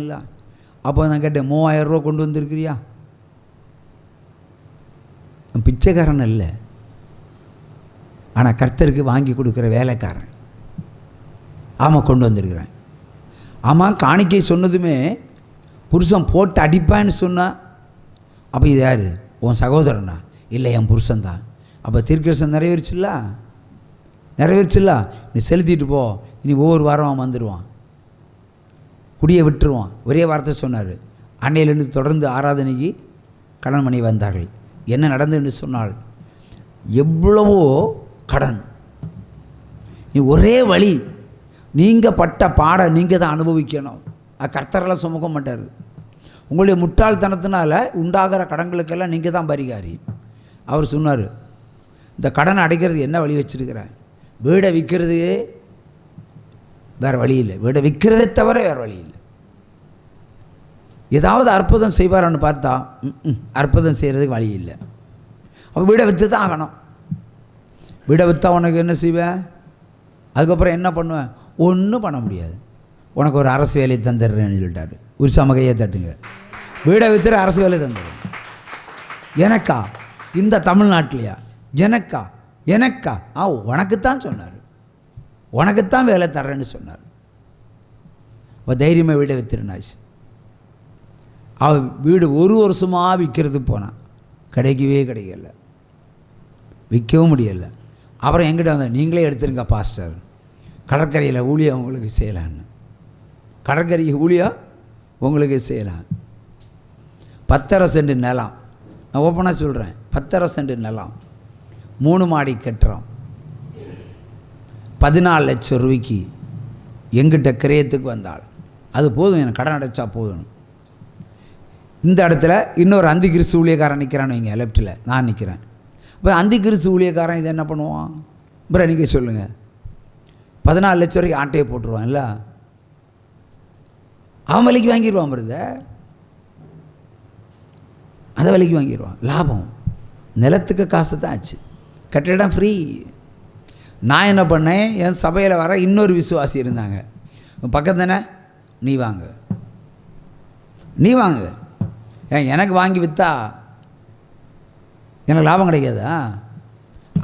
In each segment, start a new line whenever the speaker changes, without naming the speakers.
இல்லை. அப்போ நான் கேட்டேன், 3000 ரூபா கொண்டு வந்திருக்கிறியா? பிச்சைக்காரன் இல்லை, ஆனால் கர்த்தருக்கு வாங்கி கொடுக்குற வேலைக்காரன். ஆமாம், கொண்டு வந்திருக்கிறேன். ஆமாம், காணிக்கை சொன்னதுமே புருஷன் போட்டு அடிப்பான்னு சொன்னா, அப்போ இது யார்? உன் சகோதரனா? இல்லை, என் புருஷன்தான். அப்போ தீர்க்கதரிசனம் நிறைவேறிச்சில்ல. நீ செலுத்திட்டு போ. இனி ஒவ்வொரு வாரம் அவன் வந்துடுவான், குடியை விட்டுருவான். ஒரே வார்த்தை சொன்னார். அன்னையிலிருந்து தொடர்ந்து ஆராதனைக்கு கடன் மணி வந்தார்கள். என்ன நடந்ததுன்னு சொன்னால், எவ்வளவோ கடன். நீ ஒரே வழி, நீங்கள் பட்ட பாட நீங்கள் தான் அனுபவிக்கணும். கர்த்தரெல்லாம் சுமக்க மாட்டார். உங்களுடைய முட்டாள்தனத்தினால உண்டாகிற கடன்களுக்கெல்லாம் நீங்கள் தான் பரிகாரி. அவர் சொன்னார், இந்த கடனை அடைக்கிறதுக்கு என்ன வழி வச்சுருக்கிறேன்? வீடை விற்கிறது வேறு வழி இல்லை, வீடை விற்கிறதை தவிர வேறு வழி இல்லை. ஏதாவது அற்புதம் செய்வாரான்னு பார்த்தா அற்புதம் செய்கிறதுக்கு வழி இல்லை. அப்போ வீடை விற்று தான் ஆகணும். வீடை விற்றா உனக்கு என்ன செய்வேன்? அதுக்கப்புறம் என்ன பண்ணுவேன்? ஒன்றும் பண்ண முடியாது. உனக்கு ஒரு அரசு வேலையை தந்துடுறேன்னு சொல்லிட்டாரு. ஒரு சமகையை தட்டுங்க. வீடை விற்றுற அரசு வேலை தந்துடுறேன். எனக்கா? இந்த தமிழ்நாட்டிலையா? எனக்கா? உனக்குத்தான் சொன்னார், உனக்குத்தான் வேலை தர்றேன்னு சொன்னார். இப்போ தைரியமாக வீடை விற்றுருனாச்சு. அவள் வீடு ஒரு வருஷமாக விற்கிறது போனான், கிடைக்கல, விற்கவும் முடியலை. அப்புறம் எங்கிட்ட வந்தால், நீங்களே எடுத்துருங்க பாஸ்டர், கடற்கரையில் ஊழியம் உங்களுக்கு செய்யலான்னு. கடற்கரை ஊழியம் உங்களுக்கு செய்யலாம். 10.5 சென்ட் நிலம், நான் ஓப்பனாக சொல்கிறேன், 10.5 சென்ட் நிலம், 3 மாடி கட்டுறோம். 14 லட்சம் ரூபாய்க்கு எங்கிட்ட கிரயத்துக்கு வந்தாள். அது போதும், எனக்கு கடன் அடைச்சா போதும். இந்த இடத்துல இன்னொரு அந்தி கிறிஸ்து ஊழியக்காரன் நிற்கிறான்னு வைங்க, லெஃப்ட்டில் நான் நிற்கிறேன். இப்போ அந்தி கிறிஸ்து ஊழியக்காரன் இதை என்ன பண்ணுவான்? அப்புறம் நீங்கள் சொல்லுங்கள். 14 லட்சம் வரைக்கும் ஆட்டையை போட்டுருவான் இல்லை, அவன் விலைக்கு வாங்கிடுவான். வருத அந்த விலைக்கு வாங்கிடுவான். லாபம். நிலத்துக்கு காசு தான் ஆச்சு, கட்டிடம் ஃப்ரீ. நான் என்ன பண்ணேன், என் சபையில் வர இன்னொரு விசுவாசி இருந்தாங்க, பக்கம் தானே, நீ வாங்க, எனக்கு வாங்கி விற்றா எனக்கு லாபம் கிடைக்காதா?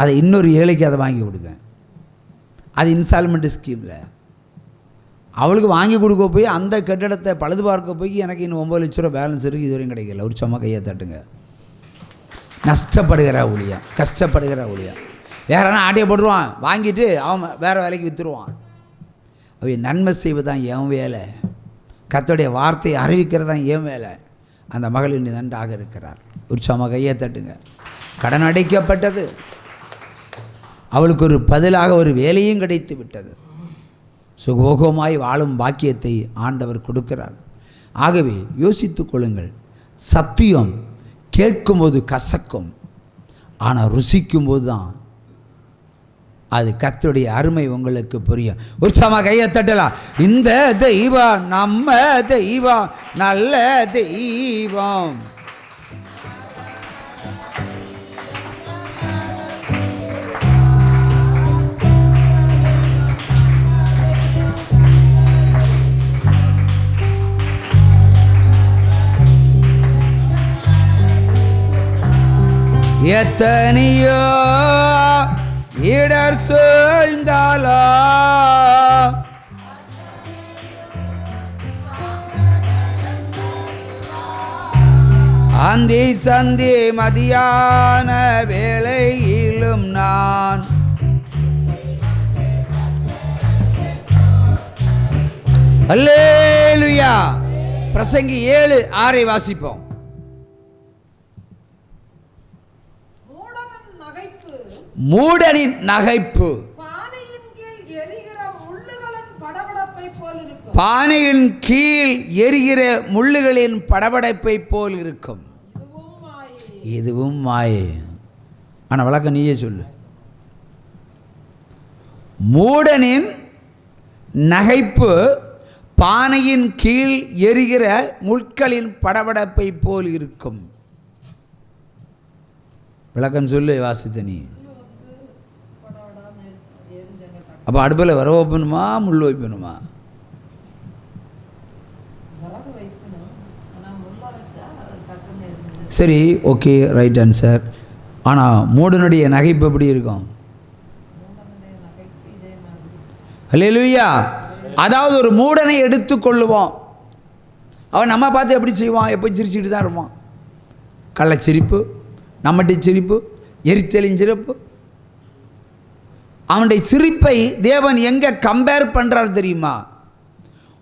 அதை இன்னொரு ஏழைக்கு அதை வாங்கி கொடுத்தேன். அது இன்ஸ்டால்மெண்ட் ஸ்கீமில் அவளுக்கு வாங்கி கொடுக்க போய் அந்த கட்டிடத்தை பழுது பார்க்க போய் எனக்கு இன்னும் 9 லட்ச ரூபா பேலன்ஸ் இருக்குது, இதுவரையும் கிடைக்கல. ஒரு சும்மா கையை தட்டுங்க. நஷ்டப்படுகிற ஊழியம், கஷ்டப்படுகிற ஊழியம். வேறனா ஆட்டையை போட்டுருவான், வாங்கிட்டு அவன் வேறு வேலைக்கு விற்றுருவான். அவை நன்மை செய்வதுதான் என் வேலை, கர்த்தருடைய வார்த்தையை அறிவிக்கிறது தான் என் வேலை. அந்த மகள் இன்னும் நன்றாக இருக்கிறார். உற்சாகமாக கையை தட்டுங்க. கடன் அடைக்கப்பட்டது, அவளுக்கு ஒரு பதிலாக ஒரு வேலையும் கிடைத்து விட்டது. சுகோகமாய் வாழும் பாக்கியத்தை ஆண்டவர் கொடுக்கிறார். ஆகவே யோசித்துக் கொள்ளுங்கள். சத்தியம் கேட்கும்போது கசக்கும், ஆனால் ருசிக்கும்போது தான் அது கர்த்தருடைய அருமை உங்களுக்கு புரியும். உற்சாகமாக கையை தட்டலாம். இந்த தெய்வம் நம்ம தெய்வம், நல்ல தெய்வம். எத்தனையோ இடர் சூழ்ந்தாலோ அந்தி சந்தி மதியான வேளையிலும் நான் அல்லேலூயா. பிரசங்கி 7:6 வாசிப்போம். மூடனின் நகைப்பு பானையின் கீழ் எரிகிற முள்ளுகளின் படபடப்பை போல் இருக்கும். இதுவும் மாயை. ஆனால் வழக்கம் நீயே சொல்லு. மூடனின் நகைப்பு பானையின் கீழ் எரிகிற முட்களின் படபடப்பை போல் இருக்கும். விளக்கம் சொல்லு வாசித்த நீ. அப்போ அடுப்பில் வர வைப்பணுமா முள் வைப்பணுமா? சரி, ஓகே, ரைட் ஆன்சர். ஆனால் மூடனுடைய நகைப்பு எப்படி இருக்கும்? ஹல்லேலூயா. அதாவது ஒரு மூடனை எடுத்துக்கொள்ளுவோம், அவன் நம்ம பார்த்து எப்படி செய்வான்? எப்போ சிரிச்சுட்டு தான் இருப்பான். கள்ளச்சிரிப்பு, நம்மகிட்ட சிரிப்பு, எரிச்சலின் சிரிப்பு. அவனுடைய சிரிப்பை தேவன் எங்கே கம்பேர் பண்ணுறாரு தெரியுமா?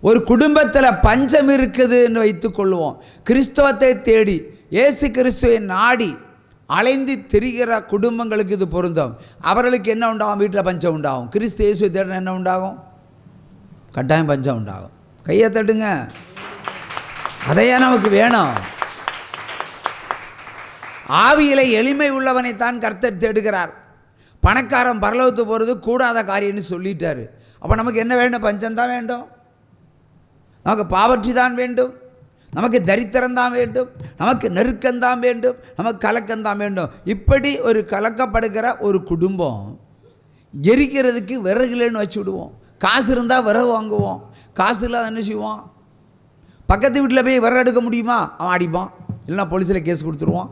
ஒரு குடும்பத்தில் பஞ்சம் இருக்குதுன்னு வைத்துக்கொள்வோம். கிறிஸ்தவத்தை தேடி இயேசு கிறிஸ்துவை நாடி அலைந்து திரிகிற குடும்பங்களுக்கு இது பொருந்தும். அவர்களுக்கு என்ன உண்டாகும்? வீட்டில் பஞ்சம் உண்டாகும். கிறிஸ்து இயேசுவை தேடினா என்ன உண்டாகும்? கட்டாயம் பஞ்சம் உண்டாகும். கையை தட்டுங்க. அதையே நமக்கு வேணும். ஆவியில எளிமை உள்ளவனைத்தான் கர்த்தர் தேடுகிறார். பணக்காரன் பரலோகத்து போகிறது கூடாத காரியம்னு சொல்லிட்டாரு. அப்போ நமக்கு என்ன வேண்டும்? பஞ்சம்தான் வேண்டும். நமக்கு பாவற்றி தான் வேண்டும். நமக்கு தரித்திரம்தான் வேண்டும். நமக்கு நெருக்கம்தான் வேண்டும். நமக்கு கலக்கம்தான் வேண்டும். இப்படி ஒரு கலக்கப்படுகிற ஒரு குடும்பம் எரிக்கிறதுக்கு விறகுலன்னு வச்சு விடுவோம். காசு இருந்தால் விறகு வாங்குவோம். காசு இல்லாத என்ன செய்வோம்? பக்கத்து வீட்டில் போய் விறகு எடுக்க முடியுமா? அவன் அடிப்பான், இல்லைன்னா போலீஸில் கேஸ் கொடுத்துருவான்.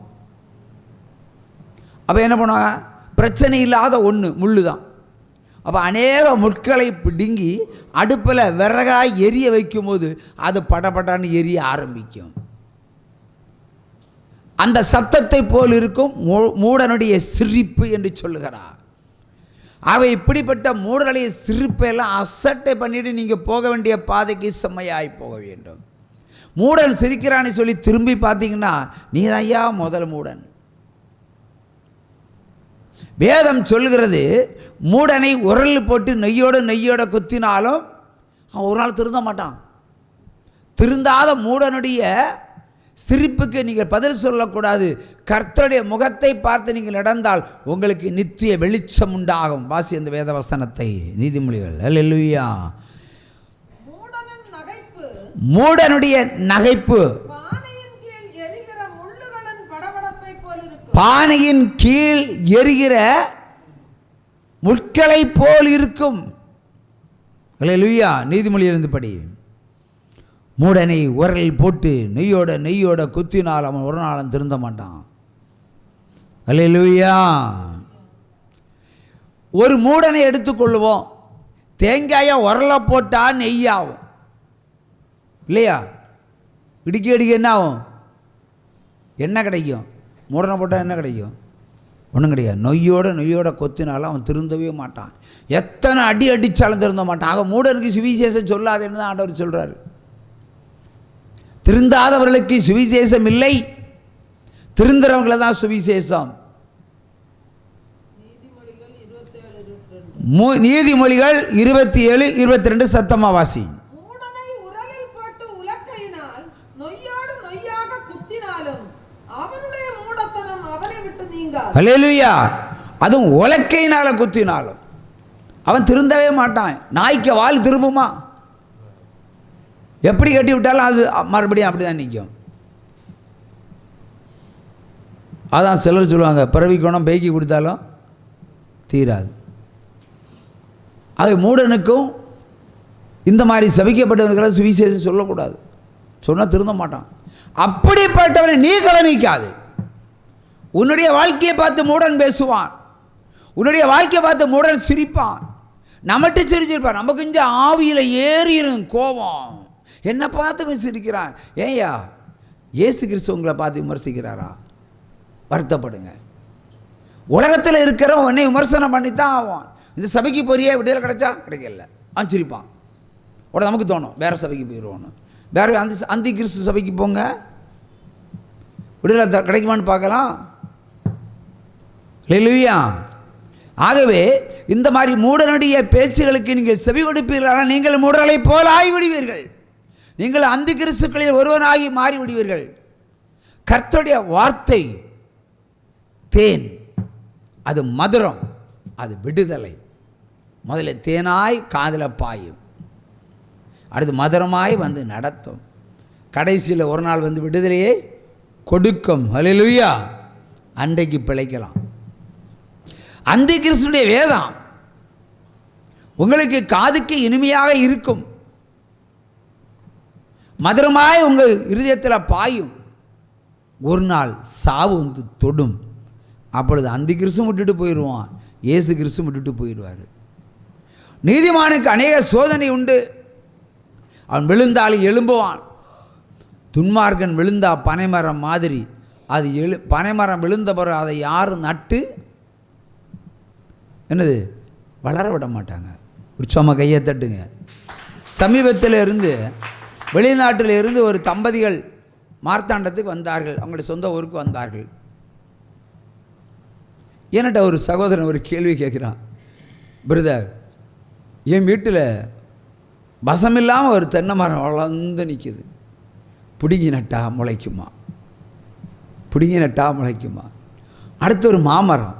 அப்போ என்ன பண்ணுவாங்க? பிரச்சனை இல்லாத ஒன்று முள்ளு தான். அப்போ அநேக முட்களை பிடுங்கி அடுப்பில் விறகாய் எரிய வைக்கும்போது அது படபடான்னு எரிய ஆரம்பிக்கும். அந்த சத்தத்தை போல் இருக்கும் மூடனுடைய சிரிப்பு என்று சொல்லுகிறார். அவை இப்படிப்பட்ட மூடனுடைய சிரிப்பெல்லாம் அசட்டை பண்ணிட்டு நீங்கள் போக வேண்டிய பாதைக்கு செம்மையாய் போக வேண்டும். மூடன் சிரிக்கிறான்னு சொல்லி திரும்பி பார்த்தீங்கன்னா நீ தான் ஐயா முதல் மூடன். வேதம் சொல்கிறது, மூடனை உரல் போட்டு நெய்யோட குத்தினாலும் அவன் ஒரு நாள் திருந்த மாட்டான். திருந்தாத மூடனுடைய சிரிப்புக்கு நீங்கள் பதில் சொல்லக்கூடாது. கர்த்தருடைய முகத்தை பார்த்து நீங்கள் நடந்தால் உங்களுக்கு நித்திய வெளிச்சம் உண்டாகும். வாசி அந்த வேத வசனத்தை, நீதிமொழிகள். அல்லேலூயா. மூடனுடைய நகைப்பு பானையின் கீழ் எரிகிற முட்களை போல் இருக்கும். அல்லேலூயா. நீதிமொழியிலிருந்து படி. மூடனை உரல் போட்டு நெய்யோட குத்தினால் அவன் ஒரு நாளும் திருந்த மாட்டான். அல்லேலூயா. ஒரு மூடனை எடுத்துக்கொள்வோம். தேங்காயை உரலை போட்டால் நெய்யாகும் இல்லையா? இடிக்க என்ன ஆகும்? என்ன கிடைக்கும்? மூடனை போட்டால் என்ன கிடைக்கும்? ஒன்றும் கிடையாது. நொய்யோட கொத்தினாலும் அவன் திருந்தவே மாட்டான். எத்தனை அடி அடித்தாலும் திருந்த மாட்டான். ஆக மூடனுக்கு சுவிசேஷம் சொல்லாதேன்னு தான் ஆண்டவர் சொல்கிறார். திருந்தாதவர்களுக்கு சுவிசேஷம் இல்லை, திருந்துறவங்களை தான் சுவிசேஷம். நீதிமொழிகள் 27:22 சத்தமா வாசி. அல்லேலூயா. அதுவும் உலக்கையினால குத்தினாலும் அவன் திருந்தவே மாட்டான். நாய்க்கு வால் திரும்புமா? எப்படி கட்டி விட்டாலும் அது மறுபடியும் அப்படி தான் நிற்கும். அதான் சிலர் சொல்லுவாங்க, பிறவி குணம் பேக்கி கொடுத்தாலும் தீராது. அது மூடனுக்கும் இந்த மாதிரி சபிக்கப்பட்டவர்களுக்கு சுவிசேஷம் சொல்லக்கூடாது. சொன்னால் திருந்த மாட்டான். அப்படிப்பட்டவரை நீ கவனிக்காது. உன்னுடைய வாழ்க்கையை பார்த்து மூடன் பேசுவான். உன்னுடைய வாழ்க்கையை பார்த்து மூடன் சிரிப்பான். நம்மகிட்ட சிரிச்சிருப்பான். நம்ம கொஞ்சம் ஆவியில் ஏறிடும் கோபம். என்னை பார்த்து சிரிக்கிறான். ஏய்யா, இயேசு கிறிஸ்து உங்களை பார்த்து விமர்சிக்கிறாரா? வருத்தப்படுங்க. உலகத்தில் இருக்கிறவன் உன்னை விமர்சனம் பண்ணித்தான் ஆவான். இந்த சபைக்கு போறியே, விடுதலை கிடைச்சா கிடைக்கல, அவன் சிரிப்பான். உடனே நமக்கு தோணும் வேறு சபைக்கு போயிடுவோன்னு. வேறு அந்த கிறிஸ்து சபைக்கு போங்க, விடுதலை கிடைக்குமான்னு பார்க்கலாம். அல்லேலூயா. ஆகவே இந்த மாதிரி மூடனுடைய பேச்சுகளுக்கு நீங்கள் செவி கொடுப்பீர்களானால் நீங்கள் மூடர்களை போல ஆகிவிடுவீர்கள். நீங்கள் அந்த கிறிஸ்துக்களில் ஒருவனாகி மாறிவிடுவீர்கள். கர்த்தருடைய வார்த்தை தேன், அது மதுரம், அது விடுதலை. முதல்ல தேனாய் காதில் பாயும், அடுத்து மதுரமாய் வந்து நடத்தும், கடைசியில் ஒரு நாள் வந்து விடுதலையை கொடுக்கும். அல்லேலூயா. அன்றைக்கு பிழைக்கலாம். அந்த கிறிஸ்துடைய வேதம் உங்களுக்கு காதுக்கு இனிமையாக இருக்கும். மதுரமாய் உங்கள் இருதயத்தில் பாயும். ஒரு நாள் சாவு வந்து தொடும். அப்பொழுது அந்த கிறிஸ்து விட்டுட்டு போயிடுவான், இயேசு கிறிஸ்து விட்டுட்டு போயிடுவார். நீதிமானுக்கு அநேக சோதனை உண்டு. அவன் விழுந்தால் எழும்புவான். துன்மார்க்கன் விழுந்தா பனைமரம் மாதிரி. அது பனைமரம் விழுந்த பிறகு அதை யாரும் நட்டு என்னது வளர விட மாட்டாங்க. உற்சவமாக கையை தட்டுங்க. சமீபத்தில் இருந்து வெளிநாட்டில் இருந்து ஒரு தம்பதிகள் மார்த்தாண்டத்துக்கு வந்தார்கள். அவங்களுடைய சொந்த ஊருக்கு வந்தார்கள். என்கிட்ட ஒரு சகோதரன் ஒரு கேள்வி கேட்குறான், பிரதர், என் வீட்டில் வசமில்லாமல் ஒரு தென்னை மரம் வளர்ந்து நிற்கிது, பிடுங்கி நட்டா முளைக்குமா? பிடுங்கி நட்டா முளைக்குமா? அடுத்து ஒரு மாமரம்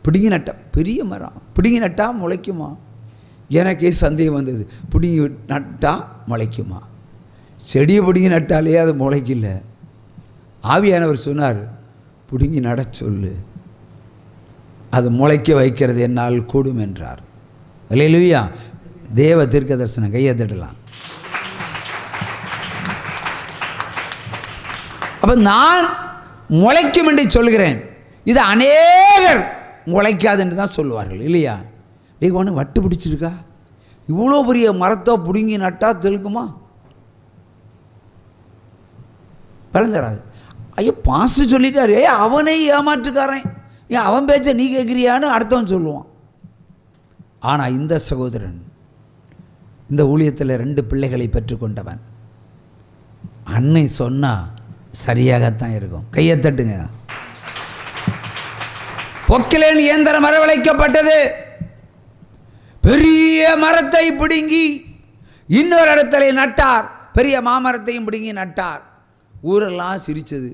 பிடுங்கி நட்டா, பெரிய மரம் பிடுங்கி நட்டா முளைக்குமா? எனக்கே சந்தேகம் வந்தது, பிடுங்கி நட்டா முளைக்குமா? செடியை பிடுங்கி நட்டாலே அது முளைக்கல. ஆவியானவர் சொன்னார், பிடுங்கி நட சொல்லு, அது முளைக்க வைக்கிறது என்னால் கூடும் என்றார். அல்லேலூயா. தேவ தீர்க்க தரிசனம். கையை தட்டலாம். அப்போ நான் முளைக்கும் என்று சொல்கிறேன். இது அநேகர் முளைக்காது என்று தான் சொல்லுவார்கள் இல்லையா? நீ ஒன்று வட்டு பிடிச்சிருக்கா? இவ்வளோ பெரிய மரத்தை பிடுங்கி நட்டா தெலுக்குமா? பலந்தராது. ஐயோ பாஸ்டர் சொல்லிட்டாரு, அவனை ஏமாற்றுக்காரன், ஏன் அவன் பேச்ச நீ கேட்குறியான்னு அடுத்தவன் சொல்லுவான். ஆனால் இந்த சகோதரன் இந்த ஊழியத்தில் 2 பிள்ளைகளை பெற்றுக்கொண்டவன். அன்னை சொன்னால் சரியாகத்தான் இருக்கும். கையை தட்டுங்க. பொக்கிலேன் இயந்திரம் வரவழைக்கப்பட்டது. பெரிய மரத்தை பிடுங்கி இன்னொரு இடத்துல நட்டார். பெரிய மாமரத்தையும் பிடுங்கி நட்டார். ஊரெல்லாம் சிரித்தது.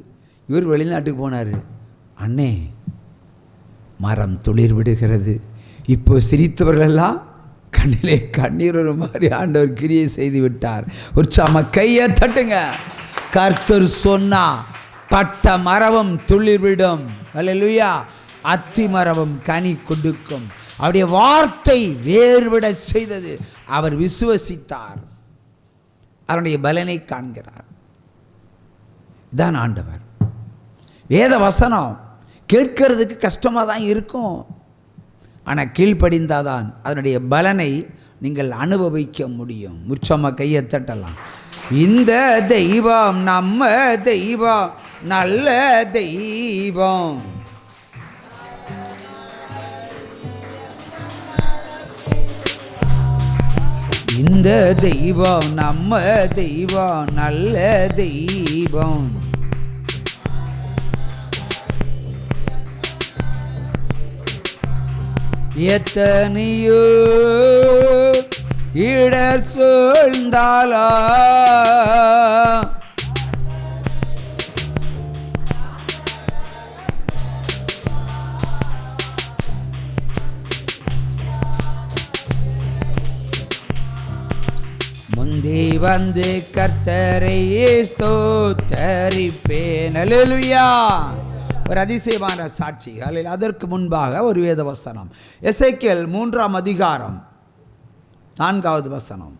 இவர் வெளிநாட்டுக்கு போனார். அண்ணே, மரம் துளிர் விடுகிறது. இப்போ சிரித்தவர்களெல்லாம் கண்ணிலே கண்ணீர் ஒரு மாதிரி ஆண்டவர் கிரியை செய்து விட்டார். ஒரு சம கையை தட்டுங்க. கர்த்தர் சொன்னா பட்ட மரமும் துளிர்விடும். அல்லேலூயா. அத்தி மரமும் கனி கொடுக்கும். அவருடைய வார்த்தை வேறுவிட செய்தது. அவர் விசுவசித்தார், அவருடைய பலனை காண்கிறார். இதான் ஆண்டவர். வேத வசனம் கேட்கறதுக்கு கஷ்டமாக தான் இருக்கும். ஆனால் கீழ்ப்படிந்தாதான் அதனுடைய பலனை நீங்கள் அனுபவிக்க முடியும். உற்சவமாக கையை தட்டலாம். இந்த தெய்வம் நம்ம தெய்வம், நல்ல தெய்வம். இந்த தெய்வம் நம்ம தெய்வம், நல்ல தெய்வம். எத்தனையோ இடர் சூழ்ந்தாலா முந்தி வந்து கர்த்தரை ஸ்தோத்தரிப்பேன். அல்லேலூயா. ஒரு அதிசயமான சாட்சி. அதற்கு முன்பாக ஒரு வேத வசனம். எசேக்கியேல் 3ஆம் அதிகாரம் 4வது வசனம்.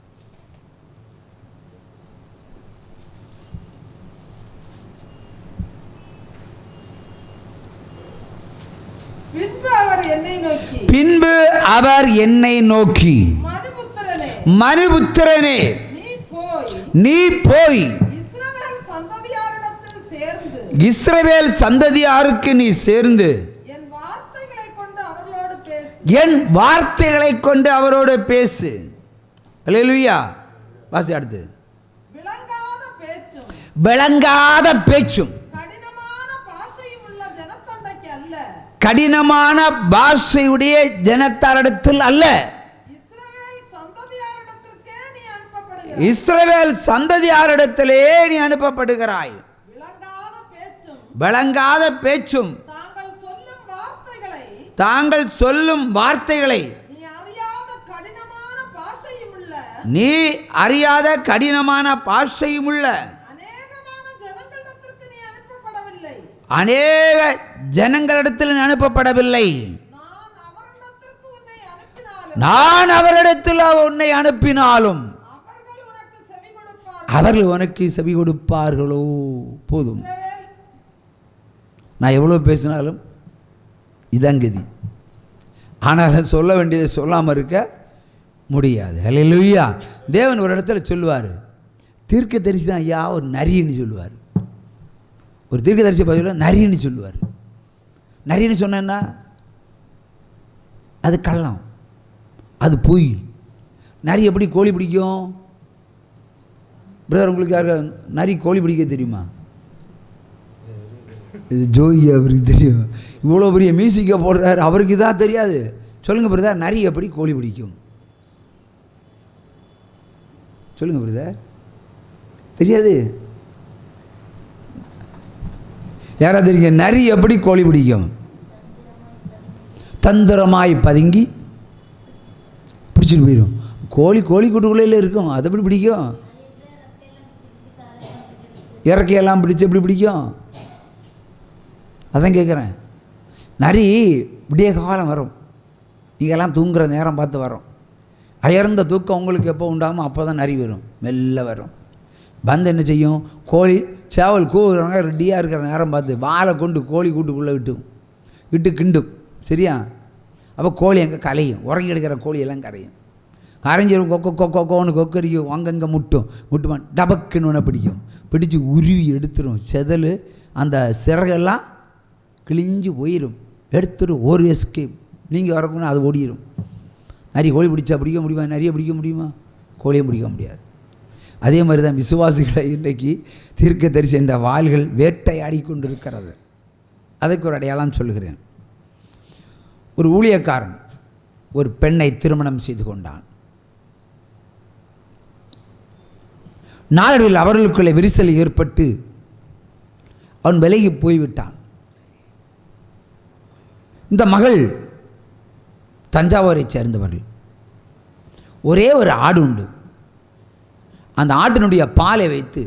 பின்பு அவர் என்னை நோக்கி, மனுபுத்திரனே, நீ போய் இஸ்ரவேல் சந்ததியாருக்கு நீ சேர்ந்து என் வார்த்தைகளை கொண்டு அவரோடு பேசு. அல்லேலூயா. வாசி அடுத்து. விளங்காத பேச்சும் கடினமான பாஷையுடைய ஜனத்தாரிடத்தில் அல்ல, இஸ்ரவேல் சந்ததியாரிடத்திலே நீ அனுப்பப்படுகிறாய். விளங்காத பேச்சும் தாங்கள் சொல்லும் வார்த்தைகளை நீ அறியாத கடினமான பாஷையும் உள்ள அநேக ஜனங்களிடத்தில் அனுப்பப்படவில்லை. நான் அவரிடத்தில் உன்னை அனுப்பினாலும் அவர்கள் உனக்கு செவி கொடுப்பார்களோ? போதும், நான் எவ்வளோ பேசினாலும் இதங்கதி. ஆனால் சொல்ல வேண்டியதை சொல்லாமல் இருக்க முடியாது. அல்லேலூயா. தேவன் ஒரு இடத்துல சொல்லுவார், தீர்க்கதரிசி தான் ஐயா ஒரு நரின்னு சொல்லுவார். ஒரு தீர்க்கதரிசி பதில் நரின்னு சொல்லுவார். நரின்னு சொன்னா அது கள்ளம், அது பொய். நரி எப்படி கோழி பிடிக்கும்? பிரதர், உங்களுக்கு யாருக்கு நரி கோழி பிடிக்க தெரியுமா? இது ஜோய் அவருக்கு தெரியும். இவ்வளோ பெரிய மியூசிக்கை போடுறாரு, அவருக்கு இதாக தெரியாது. சொல்லுங்கள் பிரதர், நரி எப்படி கோழி பிடிக்கும்? சொல்லுங்கள் பிரதர், தெரியாது? யாராவது தெரியுங்க? நரி எப்படி கோழி பிடிக்கும்? தந்திரமாய் பதுங்கி பிடிச்சிட்டு போயிடும். கோழி கூட்டுக்குள்ளே இருக்கும், அது எப்படி பிடிக்கும்? இறக்கையெல்லாம் பிடிச்சி எப்படி பிடிக்கும்? அதான் கேட்குறேன். நரி விடிய காலம் வரும், நீங்கள்லாம் தூங்குகிற நேரம் பார்த்து வரும். அயர்ந்த தூக்கம் உங்களுக்கு எப்போ உண்டாகுமோ அப்போ தான் நரி வரும், மெல்ல வரும். வந்து என்ன செய்யும்? கோழி சேவல் கூவுறவங்க ரெடியாக இருக்கிற நேரம் பார்த்து வாழை கொண்டு கோழி கூட்டுக்குள்ளே விட்டு கிண்டும். சரியா? அப்போ கோழி அங்கே கலையும், உறங்கி எடுக்கிற கோழியெல்லாம் கரையும். கரைஞ்சிடும், கொக்கோன்னு கொக்கரிக்கும், அங்கங்கே முட்டுமா டபக்குன்னு ஒன்று பிடிக்கும். பிடிச்சி உருவி எடுத்துடும். செதல் அந்த சிறகெல்லாம் கிழிஞ்சு போயிடும். எடுத்துடும், ஒரு எஸ்கேப். நீங்கள் வரக்குன்னு அது ஓடிடும். நரி கோழி பிடிச்சா பிடிக்க முடியுமா? நிறைய பிடிக்க முடியுமா? கோழியும் பிடிக்க முடியாது. அதே மாதிரி தான் விசுவாசிகளை இன்றைக்கி தீர்க்கதரிசி என்ற வாள்கள் வேட்டையாடி கொண்டிருக்கிறது. அதுக்கு ஒரு அடையாளம் சொல்லுகிறேன். ஒரு ஊழியக்காரன் ஒரு பெண்ணை திருமணம் செய்து கொண்டான். நாளடைவில் அவர்களுக்குள்ளே விரிசல் ஏற்பட்டு அவன் விலகி போய்விட்டான். இந்த மகள் தஞ்சாவூரை சேர்ந்தவர்கள். ஒரே ஒரு ஆடு உண்டு. அந்த ஆட்டினுடைய பாலை வைத்து